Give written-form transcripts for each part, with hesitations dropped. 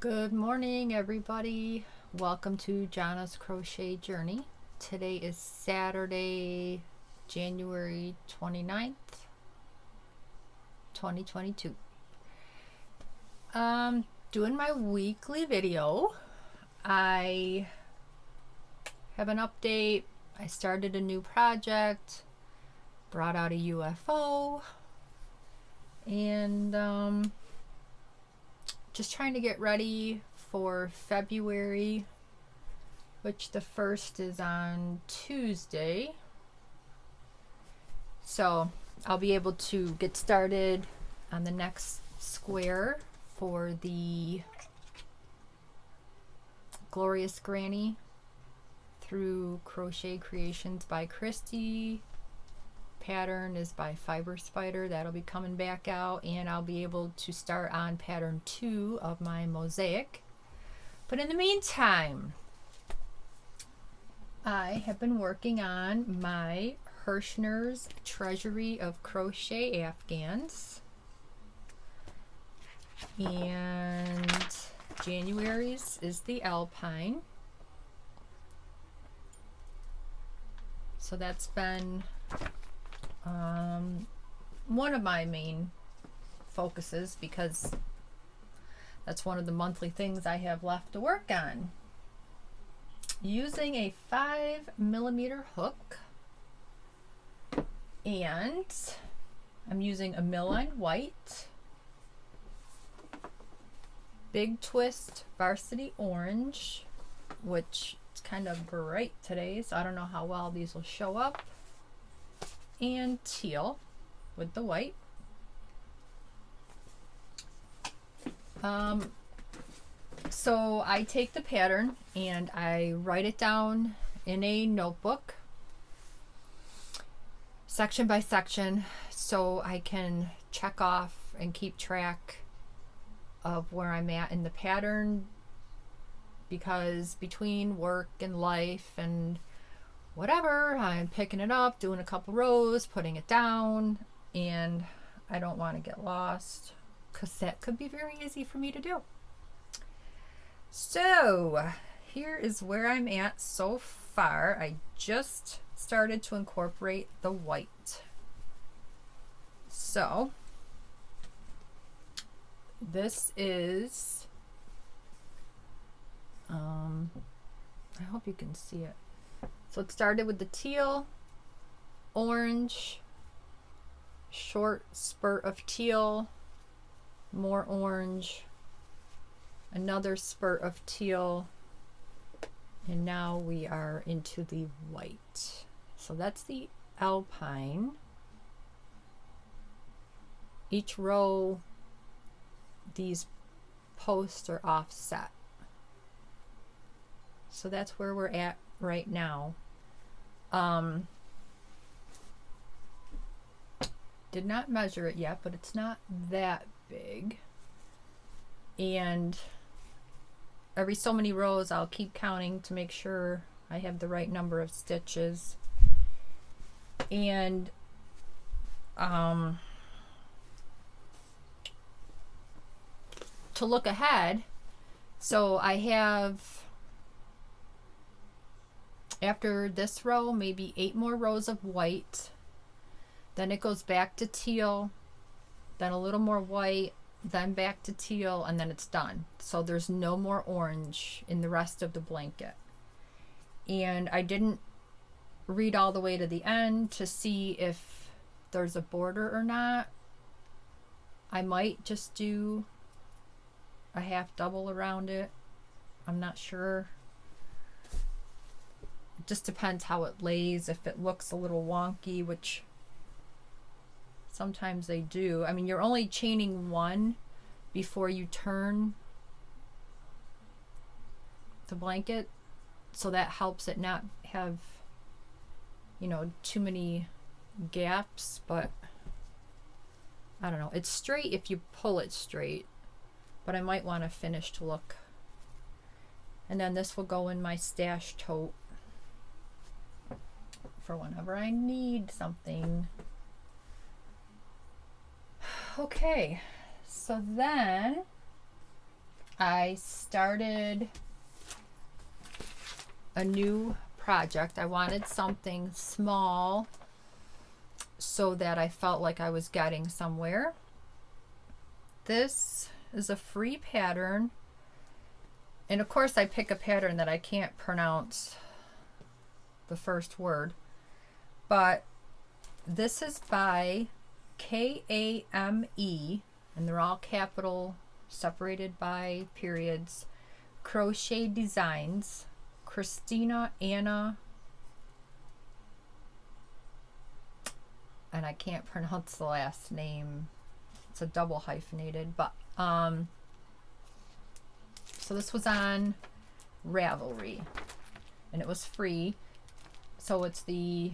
Good morning, everybody. Welcome to Jana's Crochet Journey. Today is Saturday, January 29th, 2022. Doing my weekly video. I have an update. I started a new project, brought out a U.F.O, and just trying to get ready for February, which the 1st is on Tuesday. So I'll be able to get started on the next square for the Glorious Granny through Crochet Creations by Christy. Pattern is by Fiber Spider. That'll be coming back out, and I'll be able to start on pattern 2 of my mosaic. But in the meantime, I have been working on my Herrschner's Treasury of Crochet Afghans, and January's is the Alpine. So that's been one of my main focuses, because that's one of the monthly things I have left to work on. Using a 5mm hook, and I'm using a Milline White, Big Twist Varsity Orange, which is kind of bright today, so I don't know how well these will show up, and teal with the white. So I take the pattern and I write it down in a notebook, section by section, so I can check off and keep track of where I'm at in the pattern, because between work and life and whatever, I'm picking it up, doing a couple rows, putting it down, and I don't want to get lost, because that could be very easy for me to do. So here is where I'm at so far. I just started to incorporate the white. So this is, I hope you can see it. So it started with the teal, orange, short spurt of teal, more orange, another spurt of teal, and now we are into the white. So that's the Alpine. Each row, these posts are offset. So that's where we're at right now. Did not measure it yet, but it's not that big. And every so many rows I'll keep counting to make sure I have the right number of stitches. And to look ahead, so I have, after this row, maybe 8 more rows of white, then it goes back to teal, then a little more white, then back to teal, and then it's done. So there's no more orange in the rest of the blanket. And I didn't read all the way to the end to see if there's a border or not. I might just do a half double around it. I'm not sure. It just depends how it lays. If it looks a little wonky, which sometimes they do. I mean, you're only chaining 1 before you turn the blanket, so that helps it not have, you know, too many gaps. But I don't know, it's straight if you pull it straight, but I might want to finish to look. And then this will go in my stash tote for whenever I need something. Okay, so then I started a new project. I wanted something small so that I felt like I was getting somewhere. This is a free pattern, and of course I pick a pattern that I can't pronounce the first word, but this is by Kame, and they're all capital, separated by periods, Crochet Designs, Christina Anna, and I can't pronounce the last name. It's a double hyphenated, but so this was on Ravelry and it was free. So it's the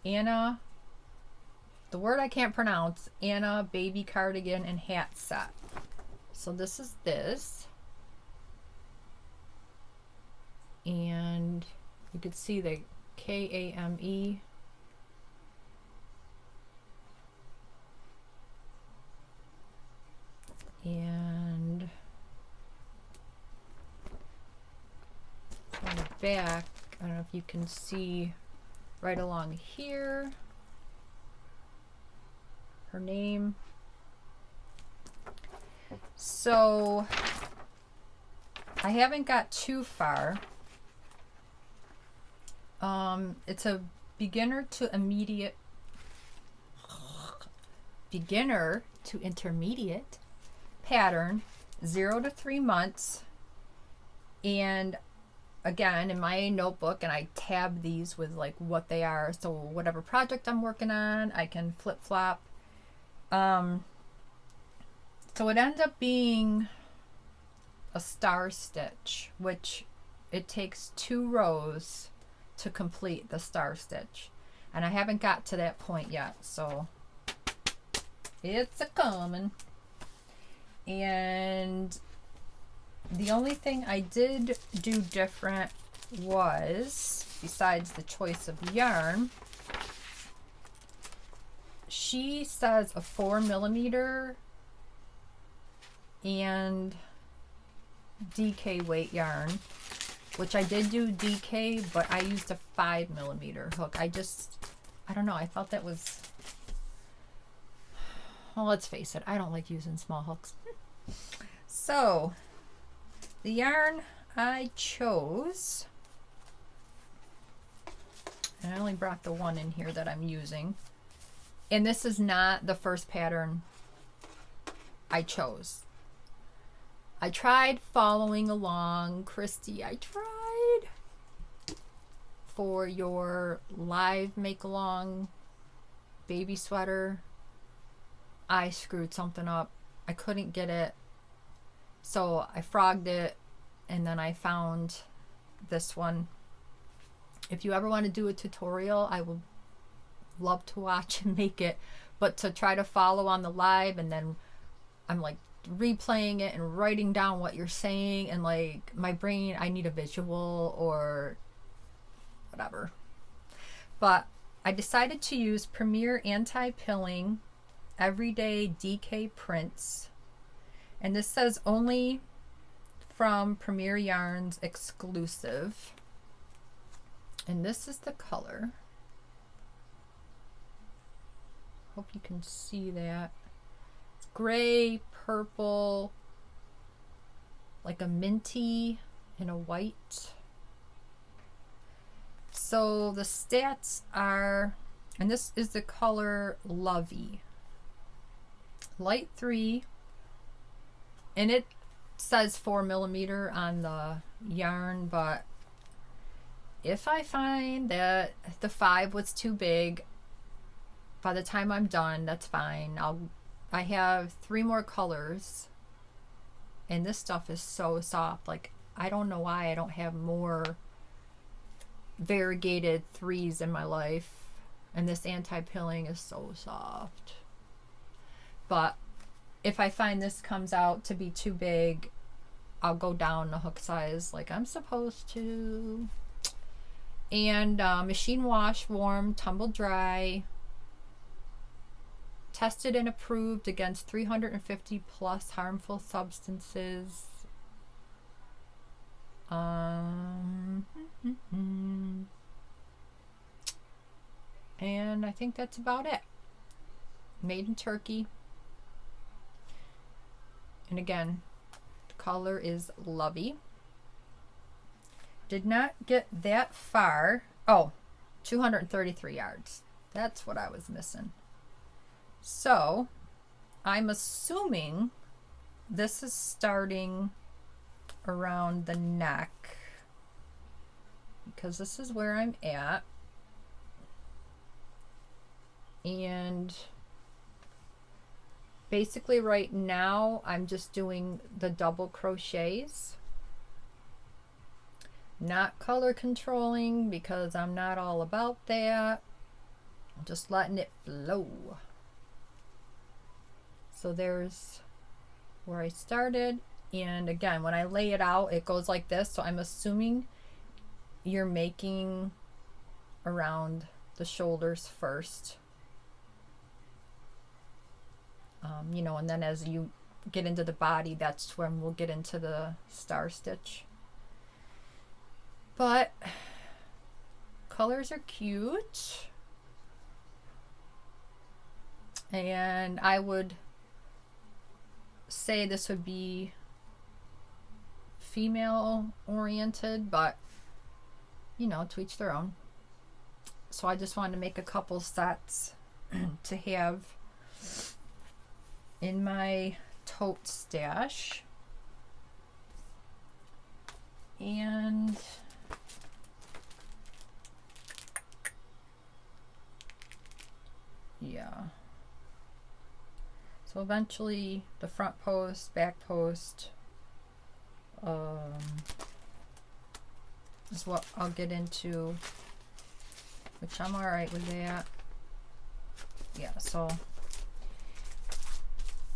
Anna, the word I can't pronounce, Anna baby cardigan and hat set. So this is this, and you could see the Kame. And on the back, I don't know if you can see right along here her name. So I haven't got too far. It's a beginner to intermediate pattern, 0 to 3 months. And again, in my notebook, and I tab these with like what they are, so whatever project I'm working on, I can flip-flop. So it ends up being a star stitch, which it takes 2 rows to complete the star stitch, and I haven't got to that point yet, so it's a coming. And the only thing I did do different was, besides the choice of yarn, she says a 4mm and DK weight yarn, which I did do DK, but I used a 5mm hook. I don't know, I thought that was, well, let's face it, I don't like using small hooks. So the yarn I chose, and I only brought the one in here that I'm using, and this is not the first pattern I chose. I tried following along, Christy, I tried for your live make-along baby sweater. I screwed something up. I couldn't get it, so I frogged it, and then I found this one. If you ever want to do a tutorial, I will love to watch and make it, but to try to follow on the live, and then I'm like replaying it and writing down what you're saying, and like my brain, I need a visual or whatever. But I decided to use Premier Anti-Pilling Everyday DK Prints, and this says only from Premier Yarns exclusive, and this is the color. Hope you can see that. It's gray, purple, like a minty and a white. So the stats are, and this is the color Lovey, light 3, and it says 4mm on the yarn, but if I find that the 5 was too big, by the time I'm done, that's fine. I have 3 more colors, and this stuff is so soft. Like, I don't know why I don't have more variegated 3s in my life, and this anti-pilling is so soft. But if I find this comes out to be too big, I'll go down the hook size like I'm supposed to. And machine wash, warm, tumble dry, tested and approved against 350 plus harmful substances, Um, and I think that's about it. Made in Turkey. And again, the color is Lovey. Did not get that far. Oh, 233 yards. That's what I was missing. So I'm assuming this is starting around the neck, because this is where I'm at. And basically right now I'm just doing the double crochets, not color controlling because I'm not all about that. I'm just letting it flow. So there's where I started. And again, when I lay it out, it goes like this. So I'm assuming you're making around the shoulders first. You know, and then as you get into the body, that's when we'll get into the star stitch. But colors are cute. And I would say this would be female oriented, but you know, to each their own. So I just wanted to make a couple sets to have in my tote stash. And yeah, so eventually the front post, back post is what I'll get into, which I'm all right with that. Yeah, so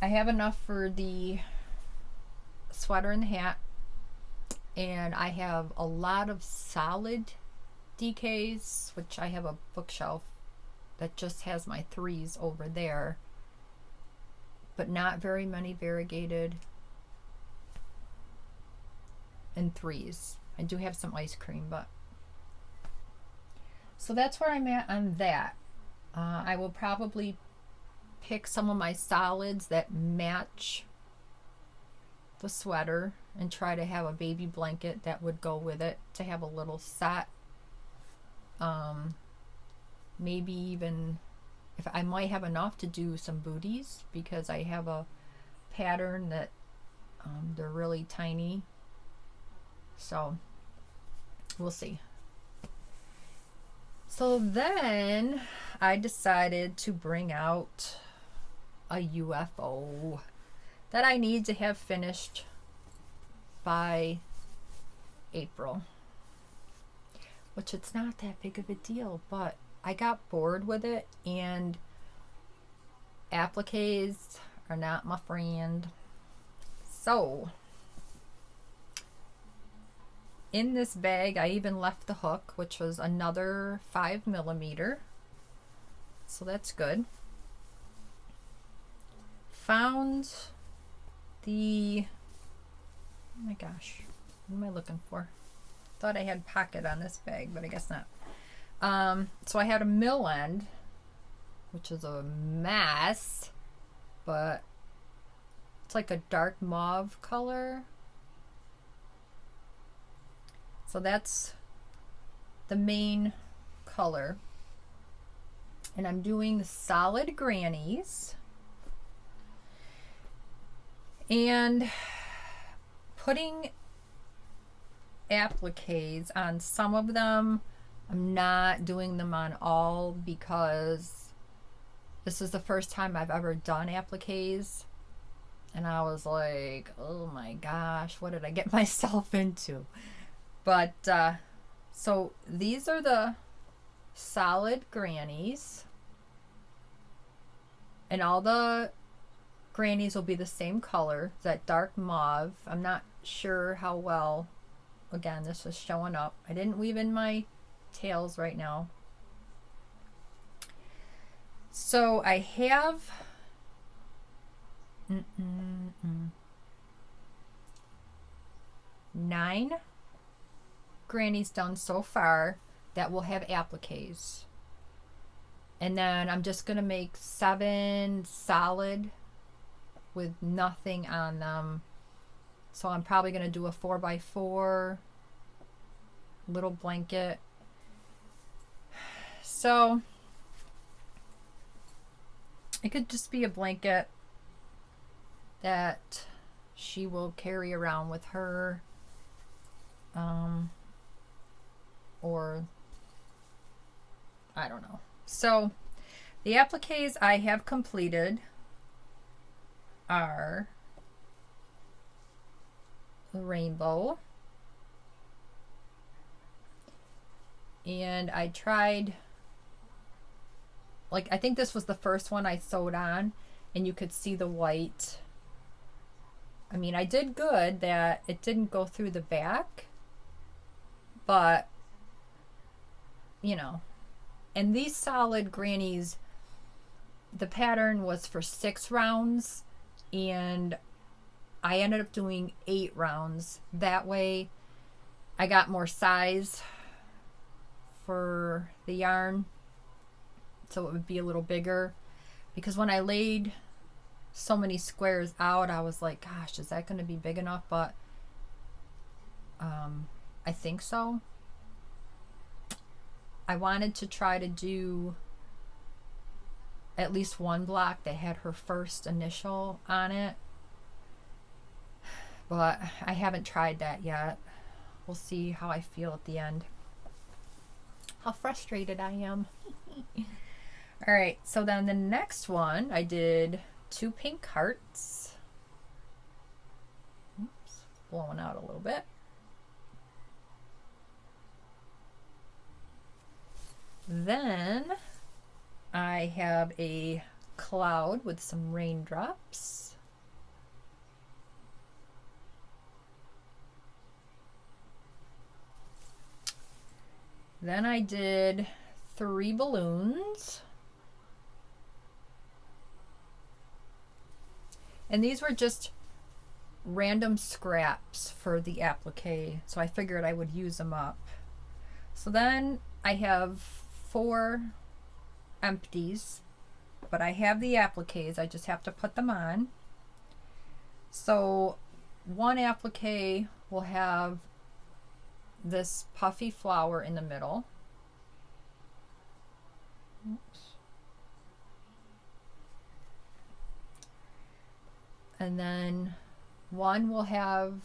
I have enough for the sweater and the hat, and I have a lot of solid DKs, which I have a bookshelf that just has my 3s over there, but not very many variegated and 3s. I do have some ice cream, but so that's where I'm at on that. I will probably pick some of my solids that match the sweater and try to have a baby blanket that would go with it to have a little set. Maybe even if I might have enough to do some booties, because I have a pattern that they're really tiny. So we'll see. So then I decided to bring out a U.F.O that I need to have finished by April, which it's not that big of a deal, but I got bored with it, and appliques are not my friend. So in this bag, I even left the hook, which was another 5mm. So that's good. Found the, oh my gosh, what am I looking for? Thought I had pocket on this bag, but I guess not. So I had a mill end, which is a mess, but it's like a dark mauve color. So that's the main color. And I'm doing solid grannies and putting appliques on some of them. I'm not doing them on all because this is the first time I've ever done appliques, and I was like, oh my gosh, what did I get myself into? But so these are the solid grannies, and all the grannies will be the same color, that dark mauve. I'm not sure how well, again, this is showing up. I didn't weave in my tails right now. So I have 9 grannies done so far that will have appliques. And then I'm just going to make 7 solid with nothing on them. So I'm probably going to do a 4x4 little blanket. So it could just be a blanket that she will carry around with her, or I don't know. So the appliques I have completed are the rainbow, and I tried, like, I think this was the first one I sewed on, and you could see the white. I mean, I did good that it didn't go through the back, but you know. And these solid grannies, the pattern was for 6 rounds, and I ended up doing 8 rounds. That way I got more size for the yarn, so it would be a little bigger. Because when I laid so many squares out, I was like, gosh, is that going to be big enough? But I think so. I wanted to try to do at least one block that had her first initial on it, but I haven't tried that yet. We'll see how I feel at the end. How frustrated I am. All right, so then the next one, I did 2 pink hearts. Oops, it's blowing out a little bit. Then I have a cloud with some raindrops. Then I did 3 balloons. And these were just random scraps for the applique, so I figured I would use them up. So then I have 4 empties, but I have the appliques. I just have to put them on. So one applique will have this puffy flower in the middle. Oops. And then one will have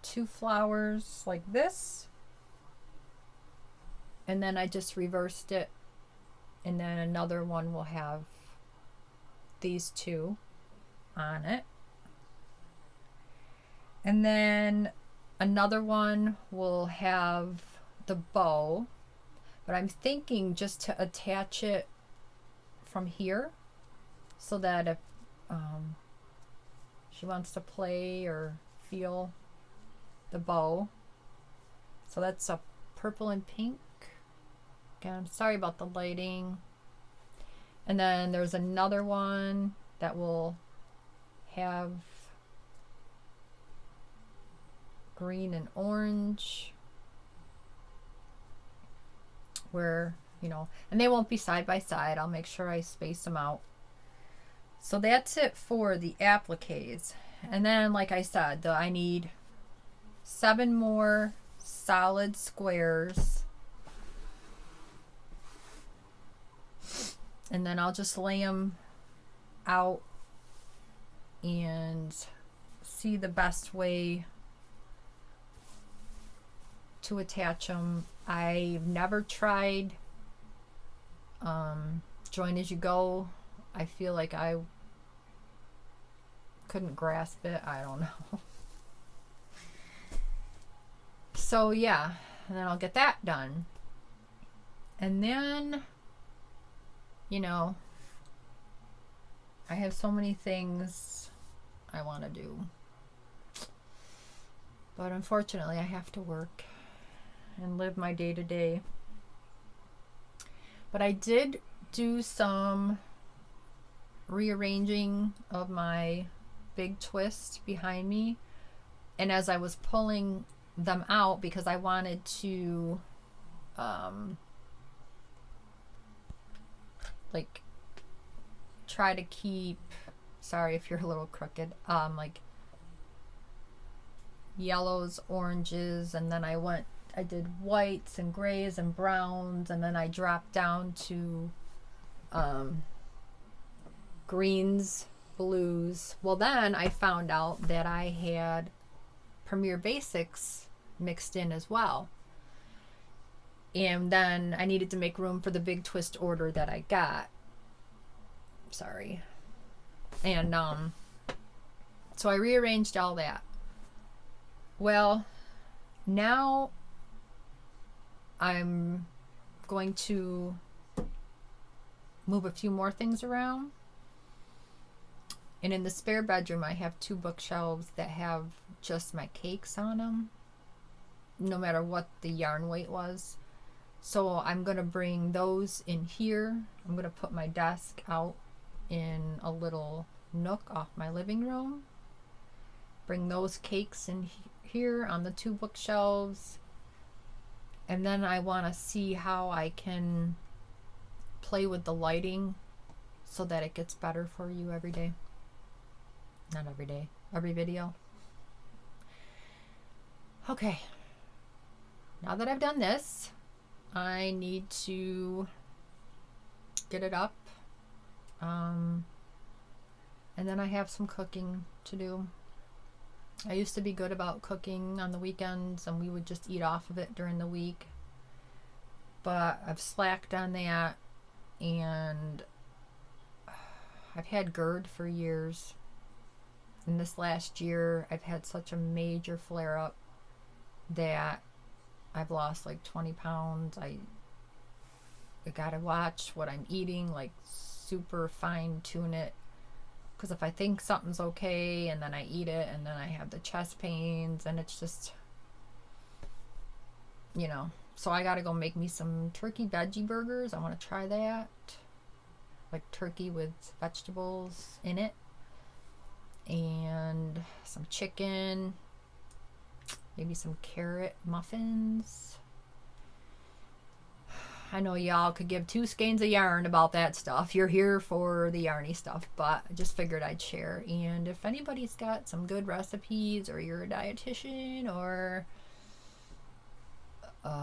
2 flowers like this, and then I just reversed it, and then another one will have these 2 on it, and then another one will have the bow, but I'm thinking just to attach it from here, so that if she wants to play or feel the bow. So that's a purple and pink. Again, I'm sorry about the lighting. And then there's another one that will have green and orange, where, you know, and they won't be side by side. I'll make sure I space them out. So that's it for the appliques. And then, like I said, I need 7 more solid squares. And then I'll just lay them out and see the best way to attach them. I've never tried join as you go. I feel like I couldn't grasp it. I don't know. So yeah, and then I'll get that done. And then, you know, I have so many things I want to do. But unfortunately, I have to work and live my day to day. But I did do some rearranging of my big twist behind me And as I was pulling them out, because I wanted to like try to keep, sorry if you're a little crooked, like yellows, oranges, and then I did whites and grays and browns, and then I dropped down to greens, blues. Well, then I found out that I had Premier Basics mixed in as well. And then I needed to make room for the big twist order that I got. Sorry. And so I rearranged all that. Well, now I'm going to move a few more things around. And in the spare bedroom, I have 2 bookshelves that have just my cakes on them, no matter what the yarn weight was. So I'm going to bring those in here. I'm going to put my desk out in a little nook off my living room. Bring those cakes in here on the 2 bookshelves. And then I want to see how I can play with the lighting so that it gets better for you every day. Not every day, every video. Okay. Now that I've done this, I need to get it up. And then I have some cooking to do. I used to be good about cooking on the weekends, and we would just eat off of it during the week. But I've slacked on that, and I've had GERD for years. In this last year, I've had such a major flare-up that I've lost like 20 pounds. I gotta watch what I'm eating, like super fine-tune it. Because if I think something's okay and then I eat it and then I have the chest pains, and it's just, you know. So I gotta go make me some turkey veggie burgers. I want to try that. Like turkey with vegetables in it. And some chicken. Maybe some carrot muffins. I know y'all could give 2 skeins of yarn about that stuff. You're here for the yarny stuff, but I just figured I'd share. And if anybody's got some good recipes, or you're a dietitian, or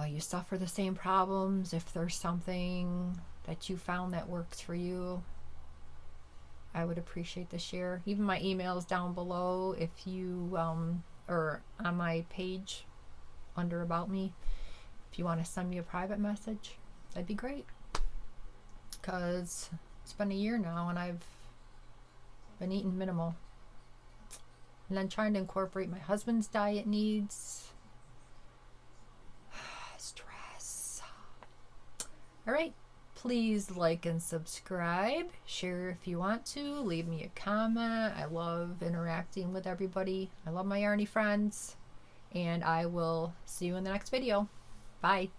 you suffer the same problems, if there's something that you found that works for you, I would appreciate the share. Even my email's down below if you, or on my page under About Me. If you want to send me a private message, that'd be great. Because it's been a year now and I've been eating minimal. And then trying to incorporate my husband's diet needs. Stress. All right. Please like and subscribe. Share if you want to. Leave me a comment. I love interacting with everybody. I love my yarny friends. And I will see you in the next video. Bye.